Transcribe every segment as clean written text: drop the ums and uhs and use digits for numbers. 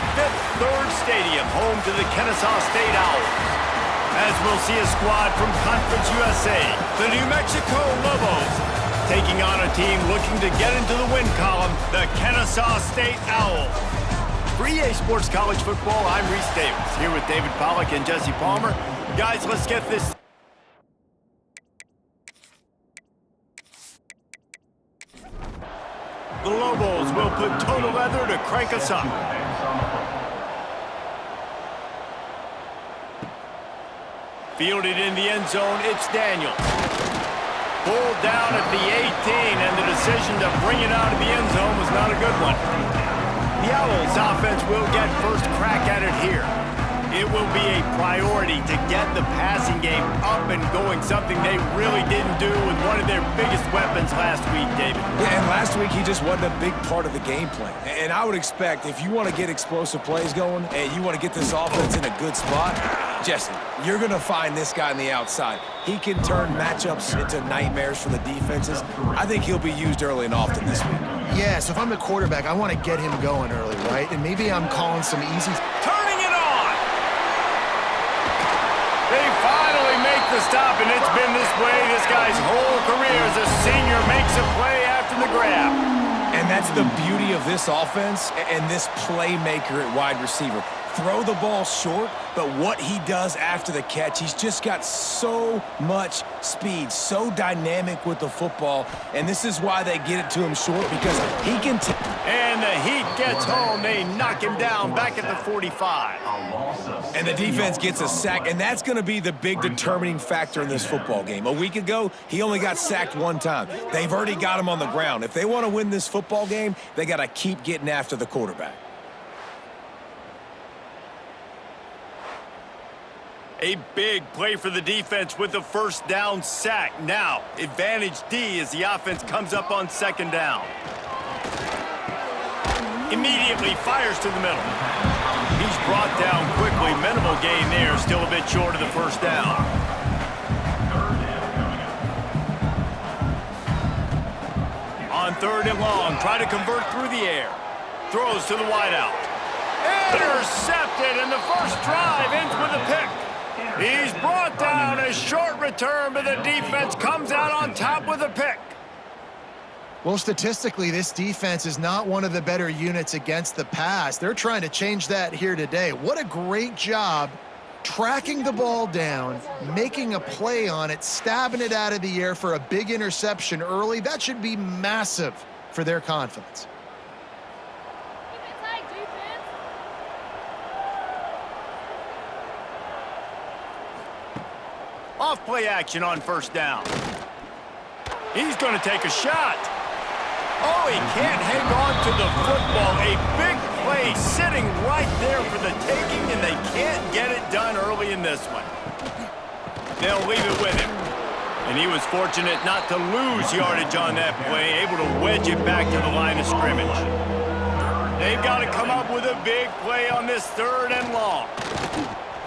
the Fifth Third Stadium, home to the Kennesaw State Owls. As we'll see a squad from Conference USA, the New Mexico Lobos, taking on a team looking to get into the win column, the Kennesaw State Owls. For EA Sports College Football, I'm Reese Davis, here with David Pollack and Jesse Palmer. Guys, let's get this. The Lobos will put toe to leather to crank us up. Fielded in the end zone, it's Daniels. Pulled down at the 18, and the decision to bring it out of the end zone was not a good one. The Owls offense will get first crack at it here. It will be a priority to get the passing game up and going, something they really didn't do with one of their biggest weapons last week, David. Yeah, and last week he just wasn't a big part of the game plan. And I would expect if you want to get explosive plays going and you want to get this offense in a good spot, Jesse, you're going to find this guy on the outside. He can turn matchups into nightmares for the defenses. I think he'll be used early and often this week. Yeah, so if I'm the quarterback, I want to get him going early, right? And maybe I'm calling some easy... Turning it on! They finally make the stop, and it's been this way this guy's whole career as a senior makes a play after the grab. And that's the beauty of this offense and this playmaker at wide receiver. Throw the ball short, but what he does after the catch, he's just got so much speed, so dynamic with the football, and this is why they get it to him short, because he can... And the Heat gets home. They knock him down back at the 45. And the defense gets a sack, and that's going to be the big determining factor in this football game. A week ago, he only got sacked one time. They've already got him on the ground. If they want to win this football game, they got to keep getting after the quarterback. A big play for the defense with the first down sack. Now, advantage D as the offense comes up on second down. Immediately fires to the middle. He's brought down quickly. Minimal gain there, still a bit short of the first down. On third and long, try to convert through the air. Throws to the wideout. Intercepted, and the first drive ends with a pick. He's brought down, a short return, but the defense comes out on top with a pick. Well, statistically, this defense is not one of the better units against the pass. They're trying to change that here today. What a great job tracking the ball down, making a play on it, stabbing it out of the air for a big interception early. That should be massive for their confidence. Off play action on first down. He's going to take a shot. Oh, he can't hang on to the football. A big play sitting right there for the taking, and they can't get it done early in this one. They'll leave it with him. And he was fortunate not to lose yardage on that play, able to wedge it back to the line of scrimmage. They've got to come up with a big play on this third and long.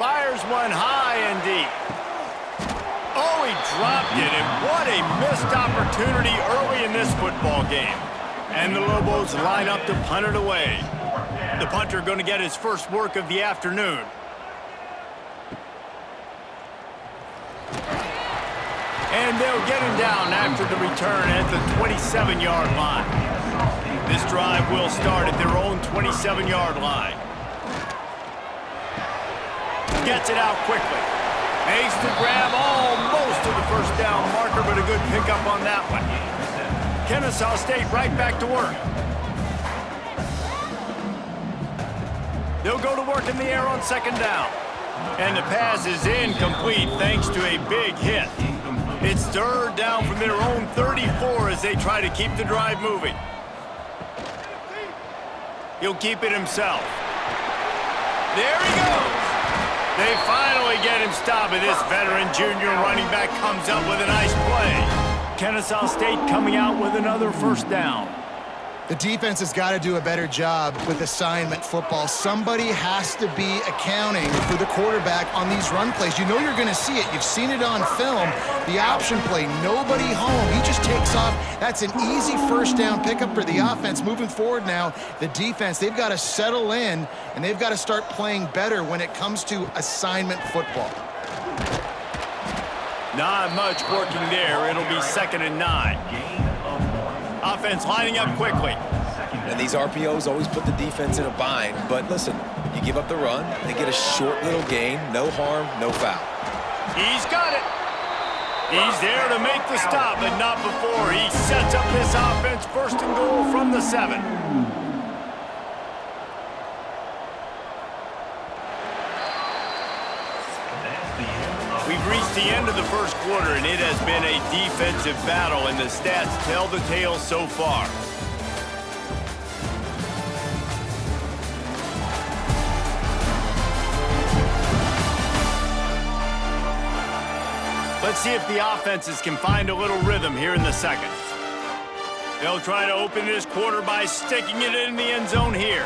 Fires one high and deep. Oh, he dropped it, and what a missed opportunity early in this football game. And the Lobos line up to punt it away. The punter going to get his first work of the afternoon. And they'll get him down after the return at the 27-yard line. This drive will start at their own 27-yard line. Gets it out quickly. Makes the grab almost to the first down marker, but a good pickup on that one. Kennesaw State right back to work. They'll go to work in the air on second down. And the pass is incomplete thanks to a big hit. It's third down from their own 34 as they try to keep the drive moving. He'll keep it himself. There he goes. They finally get him stopped, and this veteran junior running back comes up with a nice play. Kennesaw State coming out with another first down. The defense has got to do a better job with assignment football. Somebody has to be accounting for the quarterback on these run plays. You know you're going to see it. You've seen it on film. The option play, nobody home. He just takes off. That's an easy first down pickup for the offense. Moving forward now, the defense, they've got to settle in, and they've got to start playing better when it comes to assignment football. Not much working there. It'll be 2nd and 9. Offense lining up quickly. And these RPOs always put the defense in a bind. But listen, you give up the run, they get a short little gain, no harm, no foul. He's got it. He's there to make the stop, but not before. He sets up this offense 1st and goal from the 7. We've reached the end of the first quarter, and it has been a defensive battle, and the stats tell the tale so far. Let's see if the offenses can find a little rhythm here in the second. They'll try to open this quarter by sticking it in the end zone here.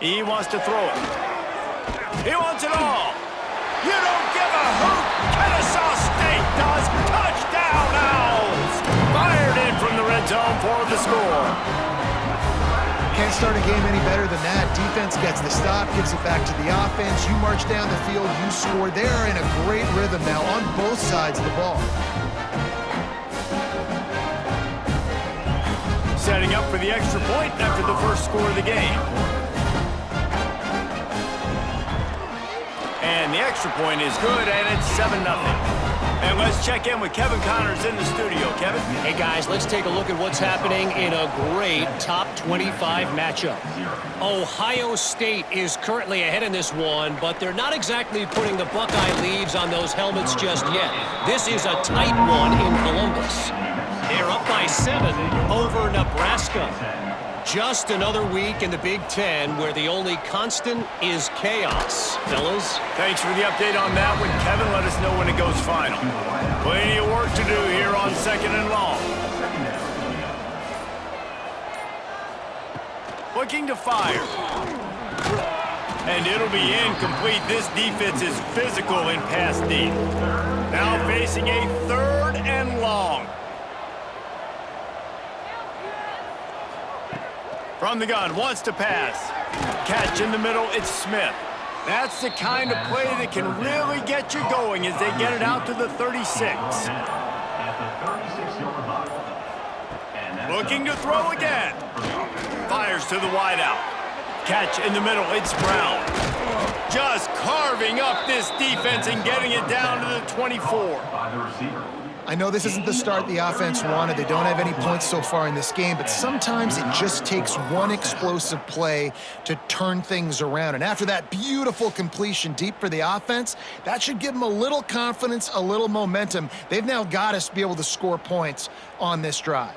He wants to throw it. He wants it all. You don't give a hoot. Kennesaw State does. Touchdown, Owls. Fired in from the red zone for the score. Can't start a game any better than that. Defense gets the stop, gives it back to the offense. You march down the field, you score. They're in a great rhythm now on both sides of the ball. Setting up for the extra point after the first score of the game. And the extra point is good, and it's 7-0. And let's check in with Kevin Connors in the studio. Kevin? Hey, guys, let's take a look at what's happening in a great top 25 matchup. Ohio State is currently ahead in this one, but they're not exactly putting the Buckeye leaves on those helmets just yet. This is a tight one in Columbus. They're up by 7 over Nebraska. Just another week in the Big Ten where the only constant is chaos. Fellas? Thanks for the update on that one, Kevin. Let us know when it goes final. Plenty of work to do here on 2nd and long. Looking to fire. And it'll be incomplete. This defense is physical in pass deep. Now facing a 3rd and long. From the gun, wants to pass. Catch in the middle, it's Smith. That's the kind of play that can really get you going as they get it out to the 36. Looking to throw again. Fires to the wideout. Catch in the middle, it's Brown. Just carving up this defense and getting it down to the 24. I know this isn't the start the offense wanted. They don't have any points so far in this game, but sometimes it just takes one explosive play to turn things around. And after that beautiful completion deep for the offense, that should give them a little confidence, a little momentum. They've now got us to be able to score points on this drive.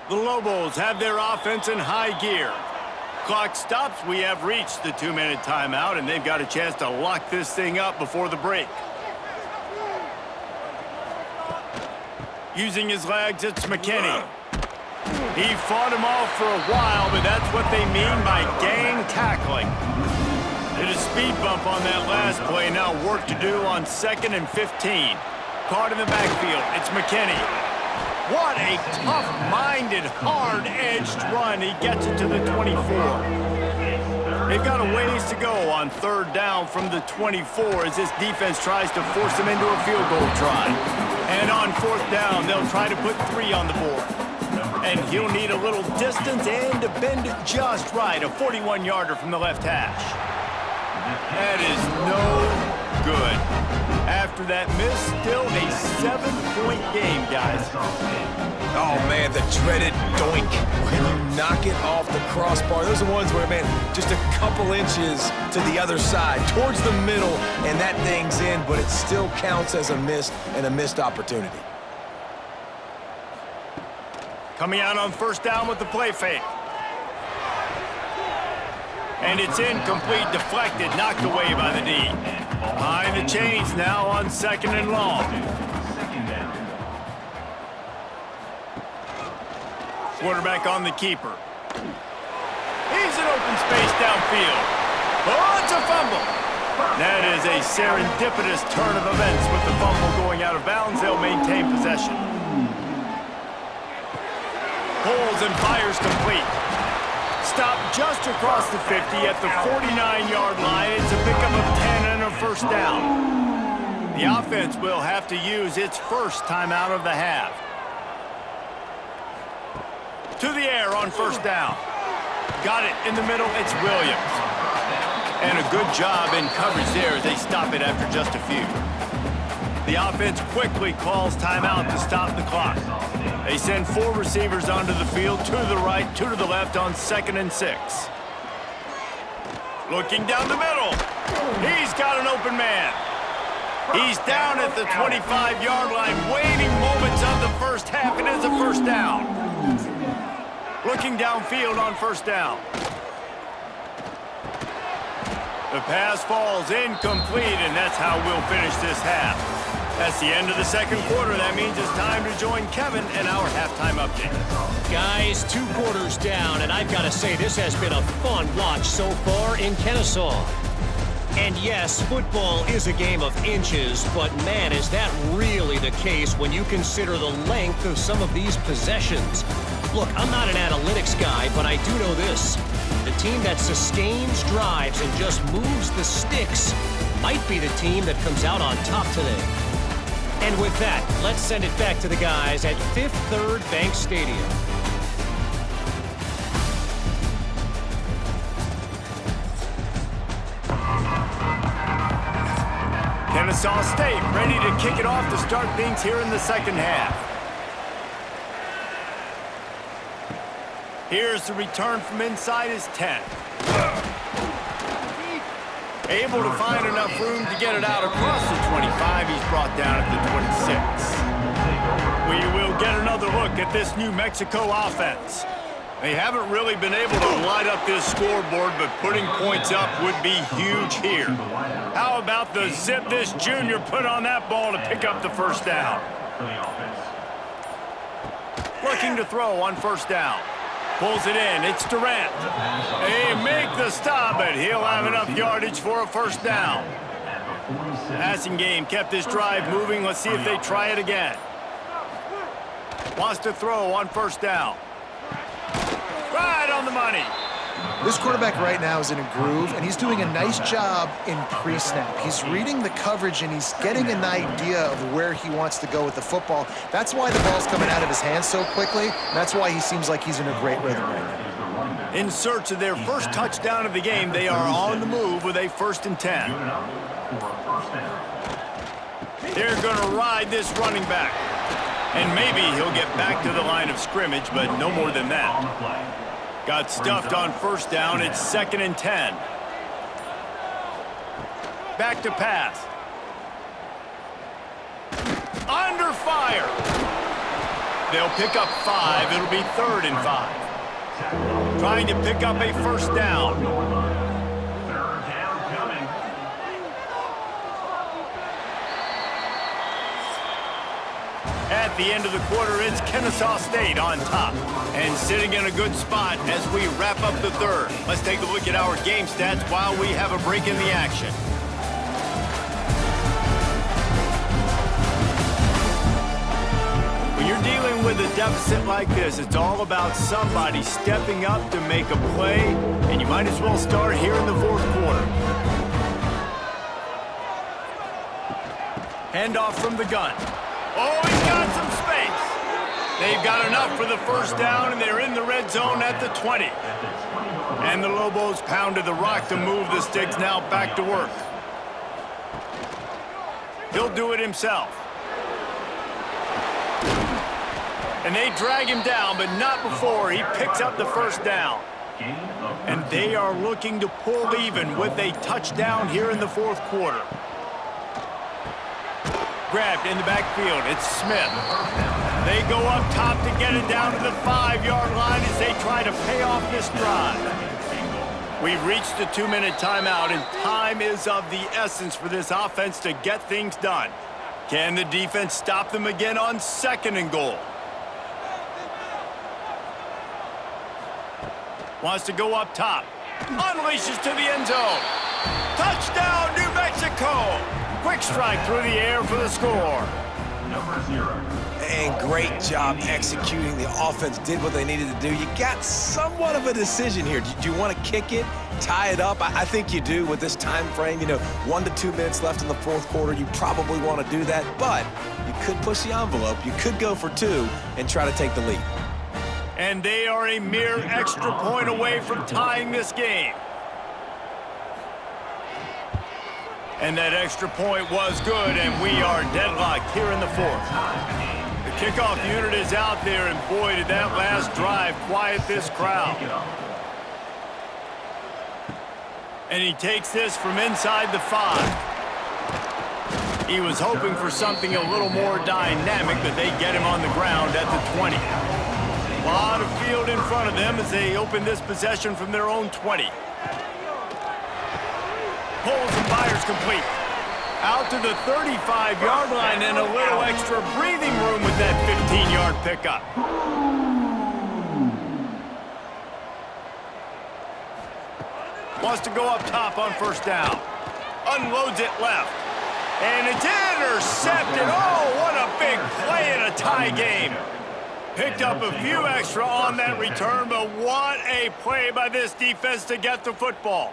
The Lobos have their offense in high gear. Clock stops. We have reached the 2-minute timeout, and they've got a chance to lock this thing up before the break. Using his legs, it's McKinney. He fought him off for a while, but that's what they mean by gang tackling. Did a speed bump on that last play. Now work to do on 2nd and 15. Caught in the backfield. It's McKinney. What a tough-minded, hard-edged run. He gets it to the 24. They've got a ways to go on 3rd down from the 24 as this defense tries to force him into a field goal try. And on 4th down, they'll try to put 3 on the board. And he'll need a little distance and to bend it just right. A 41-yarder from the left hash. That is no good. After that miss, still a 7-point game, guys. Oh, man, the dreaded doink. When you knock it off the crossbar, those are the ones where, man, just a couple inches to the other side, towards the middle, and that thing's in, but it still counts as a miss and a missed opportunity. Coming out on 1st down with the play fake. And it's incomplete, deflected, knocked away by the D. Behind the chains now on 2nd and long. Quarterback on the keeper. He's in open space downfield. Oh, it's a fumble. That is a serendipitous turn of events with the fumble going out of bounds. They'll maintain possession. Pulls and fires complete. Stop just across the 50 at the 49-yard line. It's a pickup of 10 and a first down. The offense will have to use its first timeout of the half. To the air on first down. Got it in the middle. It's Williams. And a good job in coverage there as they stop it after just a few. The offense quickly calls timeout to stop the clock. They send 4 receivers onto the field, 2 to the right, 2 to the left on 2nd and 6. Looking down the middle. He's got an open man. He's down at the 25-yard line, waiting moments of the first half. It is a first down. Looking downfield on first down. The pass falls incomplete, and that's how we'll finish this half. That's the end of the second quarter. That means it's time to join Kevin in our halftime update. Guys, 2 quarters down, and I've got to say this has been a fun watch so far in Kennesaw. And yes, football is a game of inches, but man, is that really the case when you consider the length of some of these possessions. Look, I'm not an analytics guy, but I do know this. The team that sustains drives and just moves the sticks might be the team that comes out on top today. And with that, let's send it back to the guys at Fifth Third Bank Stadium. Kennesaw State ready to kick it off to start things here in the second half. Here's the return from inside his 10. Able to find enough room to get it out across the 25. He's brought down at the 26. We will get another look at this New Mexico offense. They haven't really been able to light up this scoreboard, but putting points up would be huge here. How about the zip this junior put on that ball to pick up the first down? Looking to throw on first down. Pulls it in. It's Durant. They make the stop, but he'll have enough yardage for a first down. Passing game kept this drive moving. Let's see if they try it again. Wants to throw on first down. Right on the money. This quarterback right now is in a groove, and he's doing a nice job in pre-snap. He's reading the coverage, and he's getting an idea of where he wants to go with the football. That's why the ball's coming out of his hands so quickly. That's why he seems like he's in a great rhythm right now. In search of their first touchdown of the game, they are on the move with a 1st and 10. They're going to ride this running back. And maybe he'll get back to the line of scrimmage, but no more than that. Got stuffed on first down. It's 2nd and 10. Back to pass. Under fire. They'll pick up 5. It'll be 3rd and 5. Trying to pick up a first down. At the end of the quarter, it's Kennesaw State on top and sitting in a good spot as we wrap up the third. Let's take a look at our game stats while we have a break in the action. When you're dealing with a deficit like this, it's all about somebody stepping up to make a play, and you might as well start here in the 4th quarter. Handoff from the gun. Oh, he's got some space. They've got enough for the first down, and they're in the red zone at the 20. And the Lobos pounded the rock to move the sticks. Now back to work. He'll do it himself. And they drag him down, but not before he picks up the first down. And they are looking to pull even with a touchdown here in the 4th quarter. Grabbed in the backfield. It's Smith. They go up top to get it down to the 5-yard line as they try to pay off this drive. We've reached the 2-minute timeout, and time is of the essence for this offense to get things done. Can the defense stop them again on 2nd and goal? Wants to go up top. Unleashes to the end zone. Touchdown, New Mexico! Quick strike through the air for the score. Number 0. And great job executing. The offense did what they needed to do. You got somewhat of a decision here. Do you want to kick it, tie it up? I think you do with this time frame. 1 to 2 minutes left in the 4th quarter. You probably want to do that, but you could push the envelope. You could go for 2 and try to take the lead. And they are a mere extra point away from tying this game. And that extra point was good, and we are deadlocked here in the 4th. The kickoff unit is out there, and boy, did that last drive quiet this crowd. And he takes this from inside the 5. He was hoping for something a little more dynamic, but they get him on the ground at the 20. A lot of field in front of them as they open this possession from their own 20. Pulls and fires complete. Out to the 35-yard line, and a little extra breathing room with that 15-yard pickup. Wants to go up top on 1st down. Unloads it left. And it's intercepted. Oh, what a big play in a tie game. Picked up a few extra on that return, but what a play by this defense to get the football.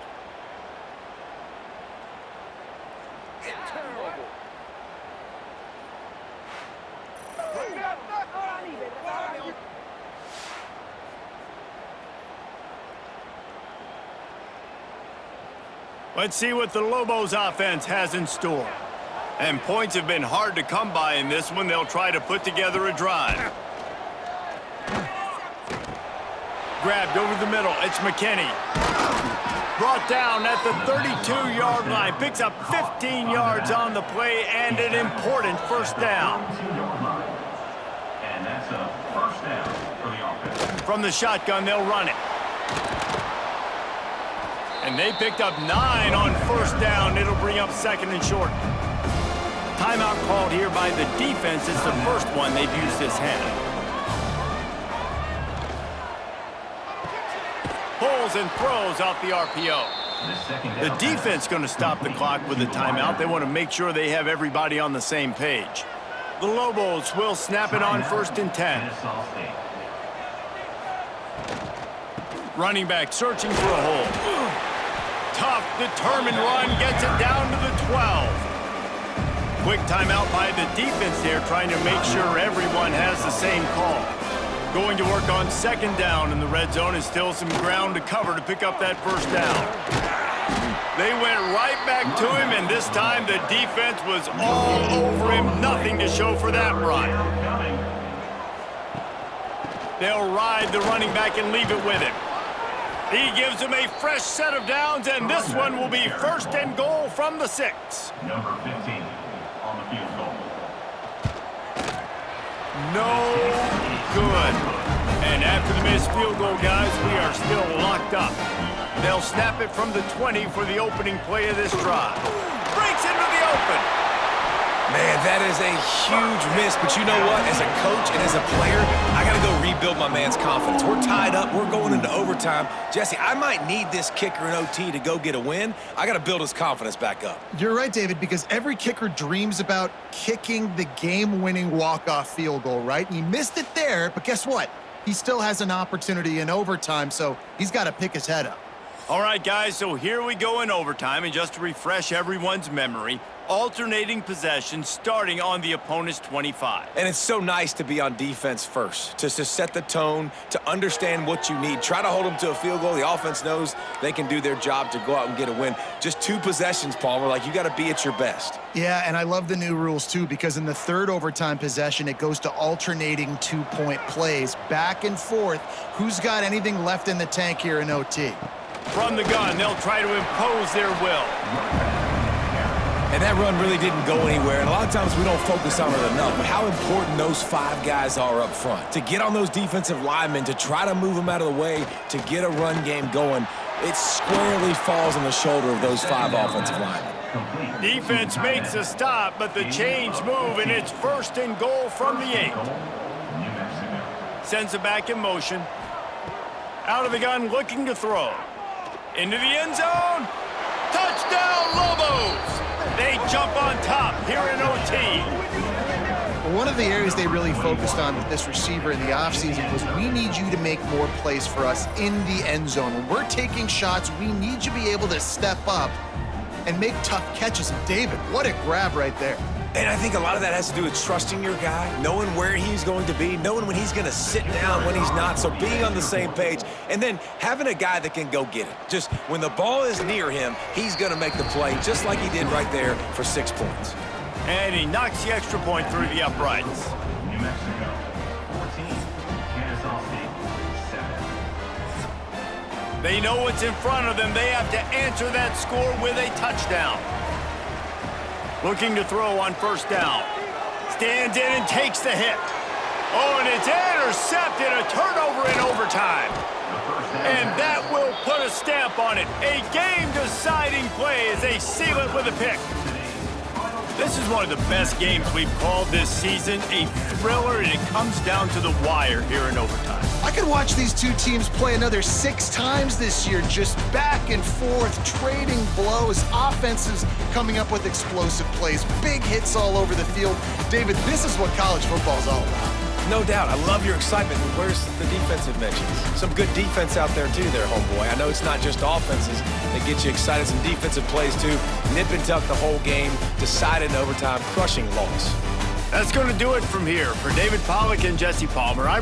Let's see what the Lobos offense has in store. And points have been hard to come by in this one. They'll try to put together a drive. Grabbed over the middle. It's McKinney. Brought down at the 32-yard line. Picks up 15 yards on the play and an important 1st down. And that's a 1st down for the offense. From the shotgun, they'll run it. And they picked up 9 on 1st down. It'll bring up 2nd and short. Timeout called here by the defense. It's the first one they've used this half. Pulls and throws off the RPO. The defense going to stop the clock with a timeout. They want to make sure they have everybody on the same page. The Lobos will snap it on 1st and 10. Running back searching for a hole. Tough, determined run, gets it down to the 12. Quick timeout by the defense there, trying to make sure everyone has the same call. Going to work on 2nd down in the red zone, and still some ground to cover to pick up that 1st down. They went right back to him, and this time the defense was all over him. Nothing to show for that run. They'll ride the running back and leave it with him. He gives him a fresh set of downs, and this one will be 1st and goal from the 6. Number 15 on the field goal. No good. And after the missed field goal, guys, we are still locked up. They'll snap it from the 20 for the opening play of this drive. Breaks into the open. Man, that is a huge miss, but you know what? As a coach and as a player, I got to go rebuild my man's confidence. We're tied up. We're going into overtime. Jesse, I might need this kicker in OT to go get a win. I got to build his confidence back up. You're right, David, because every kicker dreams about kicking the game-winning walk-off field goal, right? And he missed it there, but guess what? He still has an opportunity in overtime, so he's got to pick his head up. All right, guys, so here we go in overtime, and just to refresh everyone's memory, alternating possession starting on the opponent's 25. And it's so nice to be on defense first, to set the tone, to understand what you need. Try to hold them to a field goal. The offense knows they can do their job to go out and get a win. Just 2 possessions, Palmer. Like, you got to be at your best. Yeah, and I love the new rules, too, because in the 3rd overtime possession, it goes to alternating 2-point plays, back and forth. Who's got anything left in the tank here in OT? From the gun, they'll try to impose their will. And that run really didn't go anywhere, and a lot of times we don't focus on it enough, but how important those 5 guys are up front. To get on those defensive linemen, to try to move them out of the way, to get a run game going. it squarely falls on the shoulder of those 5 offensive linemen. Defense makes a stop, but the chains move, and it's 1st and goal from the 8. Sends it back in motion. Out of the gun, looking to throw. Into the end zone. Touchdown, Lobos! They jump on top here in OT. One of the areas they really focused on with this receiver in the offseason was we need you to make more plays for us in the end zone. When we're taking shots, we need you to be able to step up and make tough catches. And David, what a grab right there. And I think a lot of that has to do with trusting your guy, knowing where he's going to be, knowing when he's going to sit down, when he's not, so being on the same page, and then having a guy that can go get it. Just when the ball is near him, he's going to make the play, just like he did right there for 6 points. And he knocks the extra point through the uprights. New Mexico, 14. Kennesaw State, 7. They know what's in front of them. They have to answer that score with a touchdown. Looking to throw on 1st down. Stands in and takes the hit. Oh, and it's intercepted. A turnover in overtime. And that will put a stamp on it. A game-deciding play as they seal it with a pick. This is one of the best games we've called this season. A thriller, and it comes down to the wire here in overtime. I could watch these two teams play another 6 times this year, just back and forth, trading blows, offenses coming up with explosive plays, big hits all over the field. David, this is what college football is all about. No doubt. I love your excitement. Where's the defensive mentions? Some good defense out there, too, there, homeboy. I know it's not just offenses that get you excited. Some defensive plays, too. Nip and tuck the whole game. Decided in overtime. Crushing loss. That's going to do it from here. For David Pollack and Jesse Palmer, I'm